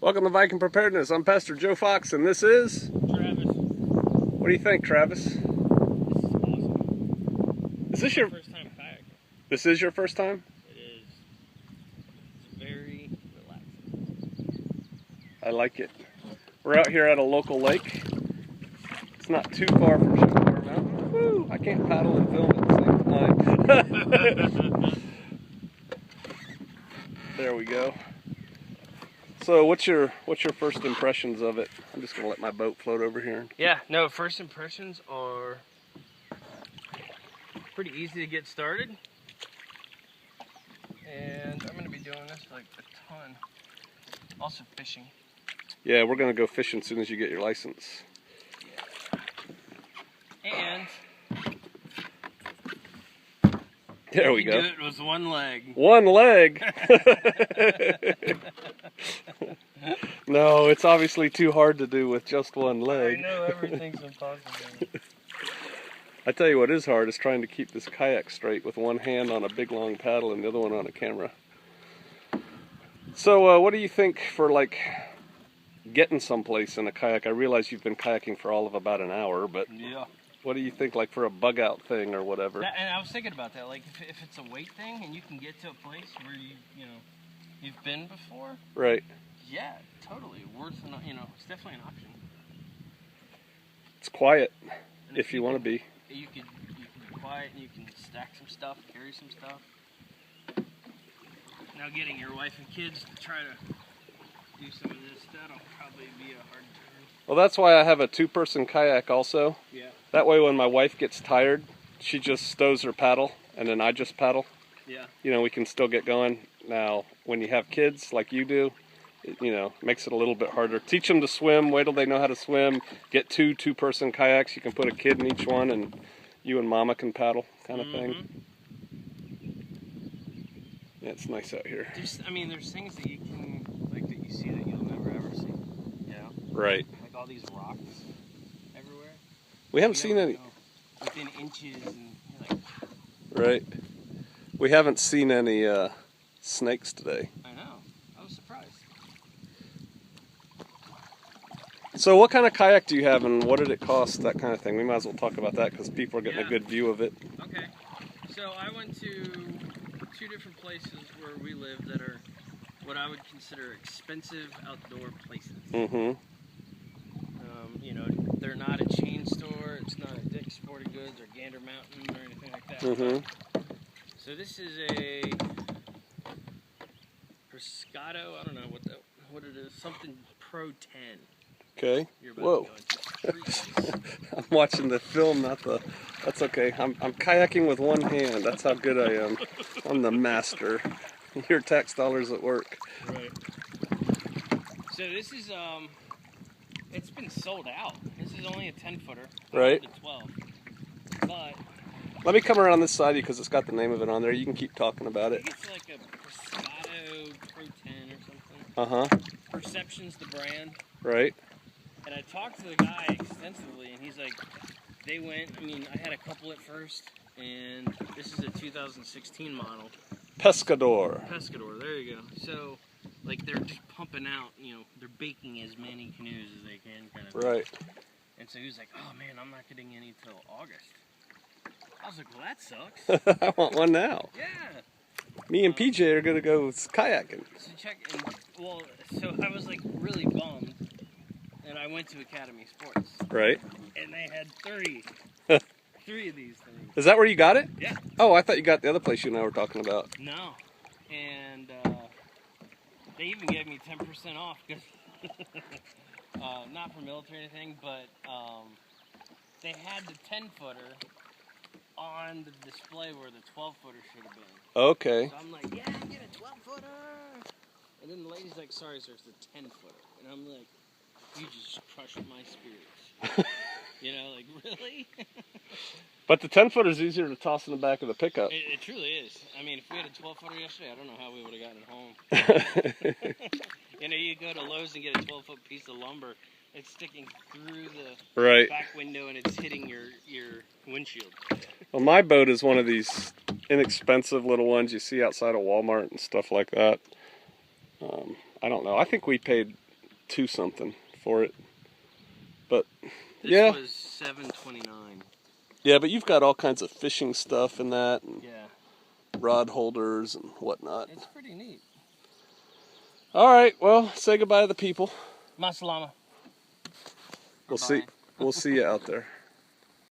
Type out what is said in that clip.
Welcome to Viking Preparedness. I'm Pastor Joe Fox, and this is Travis. What do you think, Travis? This is awesome. Is this your first time kayaking? This is your first time? It is. It's very relaxing. I like it. We're out here at a local lake. It's not too far from Sugar Mountain. Woo! I can't paddle and film at the same time. There we go. So what's your first impressions of it? I'm just gonna let my boat float over here. Yeah, no, first impressions are pretty easy to get started. And I'm gonna be doing this like a ton. Also fishing. Yeah, we're gonna go fishing as soon as you get your license. And there we go. do it with one leg. One leg? No, it's obviously too hard to do with just one leg. I know, everything's impossible. I tell you what is hard is trying to keep this kayak straight with one hand on a big long paddle and the other one on a camera. So what do you think for like getting someplace in a kayak? I realize you've been kayaking for all of about an hour, but Yeah. what do you think like for a bug out thing or whatever? And I was thinking about that, like if it's a weight thing and you can get to a place where you've been before. Right. Yeah, totally. It's definitely an option. It's quiet And if you want to be. You can be quiet and you can stack some stuff, carry some stuff. Now getting your wife and kids to try to do some of this, that'll probably be a hard turn. Well, that's why I have a two-person kayak also. Yeah. That way when my wife gets tired, she just stows her paddle and then I just paddle. Yeah. You know, we can still get going. Now, when you have kids like you do, it, makes it a little bit harder. Teach them to swim, wait till they know how to swim, get two-person kayaks. You can put a kid in each one and you and mama can paddle kind of thing. Yeah, it's nice out here. There's things that you can, like, that you see that you'll never ever see. You know? Right. Like all these rocks everywhere. We haven't seen any. Within inches and you're like, Right. We haven't seen any snakes today. I know. I was surprised. So what kind of kayak do you have and what did it cost, that kind of thing? We might as well talk about that because people are getting a good view of it. Okay. So I went to two different places where we live that are what I would consider expensive outdoor places. Mm-hmm. They're not a chain store. It's not a Dick's Sporting Goods or Gander Mountain or anything like that. Mm-hmm. So this is a Pescado. I don't know what it is. Something Pro 10. Okay. You're about Whoa. to go into trees. I'm watching the film, not the... That's okay. I'm kayaking with one hand. That's how good I am. I'm the master. Your tax dollars at work. Right. So this is it's been sold out. This is only a 10-footer. Right. To 12. But Let me come around this side because it's got the name of it on there. You can keep talking about I it. think it's like a Pescado Pro 10 or something. Uh-huh. Perception's the brand. Right. And I talked to the guy extensively, and he's like, they went, I had a couple at first, and this is a 2016 model. Pescador. Pescador, there you go. So, like, they're just pumping out, they're baking as many canoes as they can, kind of. Right. And so he was like, oh man, I'm not getting any till August. I was like, well, that sucks. I want one now. Yeah. Me and PJ are going to go kayaking. So I was like really bummed. And I went to Academy Sports. Right. And they had 3 of these things. Is that where you got it? Yeah. Oh, I thought you got the other place you and I were talking about. No. And they even gave me 10% off, because not for military or anything, but they had the 10-footer on the display where the 12-footer should have been. Okay. So I'm like, yeah, get a 12-footer. And then the lady's like, sorry, sir, it's the 10-footer. And I'm like, you just crushed my spirits. Like, really? But the 10-footer is easier to toss in the back of the pickup. It truly is. If we had a 12-footer yesterday, I don't know how we would have gotten it home. You go to Lowe's and get a 12-foot piece of lumber. It's sticking through the back window and it's hitting your windshield. Well, my boat is one of these inexpensive little ones you see outside of Walmart and stuff like that. I don't know. I think we paid 2 something for it. But This yeah. was $7.29. Yeah, but you've got all kinds of fishing stuff in that, and Yeah. rod holders and whatnot. It's pretty neat. All right, well, say goodbye to the people. Masalama. We'll see you out there.